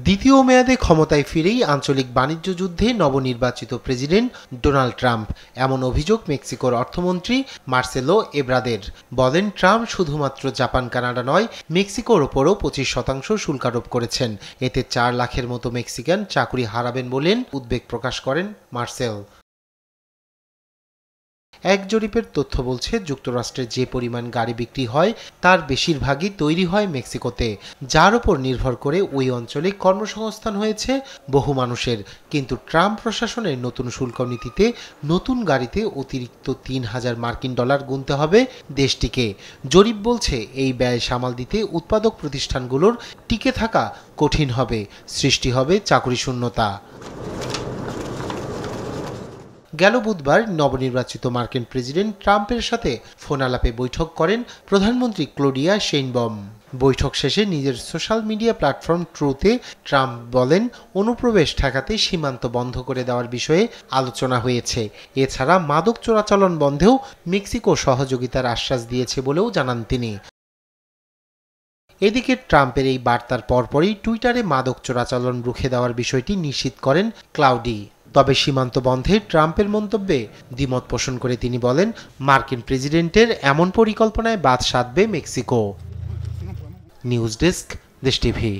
দ্বিতীয় মেয়াদে ক্ষমতায় ফিরেই আঞ্চলিক বাণিজ্য যুদ্ধে নবনির্বাচিত প্রেসিডেন্ট ডোনাল্ড ট্রাম্প, এমন অভিযোগ মেক্সিকোর অর্থমন্ত্রী মার্সেলো এব্রাদের। বলেন, ট্রাম্প শুধুমাত্র জাপান কানাডা নয়, মেক্সিকোর ওপরও 25% শুল্ক আরোপ করেছেন। এতে 4 লাখের মতো মেক্সিকান চাকরি হারাবেন বলেন উদ্বেগ প্রকাশ করেন মার্সেল। এক জরিপের তথ্য বলছে, যুক্তরাষ্ট্রে যে পরিমাণ গাড়ি বিক্রি হয় তার বেশিরভাগই তৈরি হয় মেক্সিকোতে, যার উপর নির্ভর করে ওই অঞ্চলে কর্মসংস্থান হয়েছে বহু মানুষের। কিন্তু ট্রাম্প প্রশাসনের নতুন শুল্ক নীতিতে নতুন গাড়িতে অতিরিক্ত $3000 গুনতে হবে দেশটিকে। জরিপ বলছে, এই ব্যয় সামাল দিতে উৎপাদক প্রতিষ্ঠানগুলোর টিকে থাকা কঠিন হবে, সৃষ্টি হবে চাকরি শূন্যতা। গেল বুধবার নবনির্বাচিত মার্কিন প্রেসিডেন্ট ট্রাম্পের সাথে ফোন আলাপে বৈঠক করেন প্রধানমন্ত্রী ক্লোডিয়া শেইনবম। বৈঠক শেষে নিজের সোশ্যাল মিডিয়া প্ল্যাটফর্ম ট্রুথে ট্রাম্প বলেন, অনুপ্রবেশ ঠেকাতে সীমান্ত বন্ধ করে দেওয়ার বিষয়ে আলোচনা হয়েছে। এছাড়া মাদক চোরাচালান বন্ধেও মেক্সিকো সহযোগিতার আশ্বাস দিয়েছে বলেও জানান তিনি। এদিকে ট্রাম্পের এই বার্তার পরপরই টুইটারে মাদক চোরাচালান রুখে দেওয়ার বিষয়টি নিশ্চিত করেন ক্লাউডি। তবে সীমান্ত বন্ধে ট্রাম্পের মন্তব্যে দ্বিমত পোষণ করে তিনি বলেন, মার্কিন প্রেসিডেন্টের এমন পরিকল্পনায় বাদ সাধবে মেক্সিকো। নিউজ ডেস্ক, দেশ টিভি।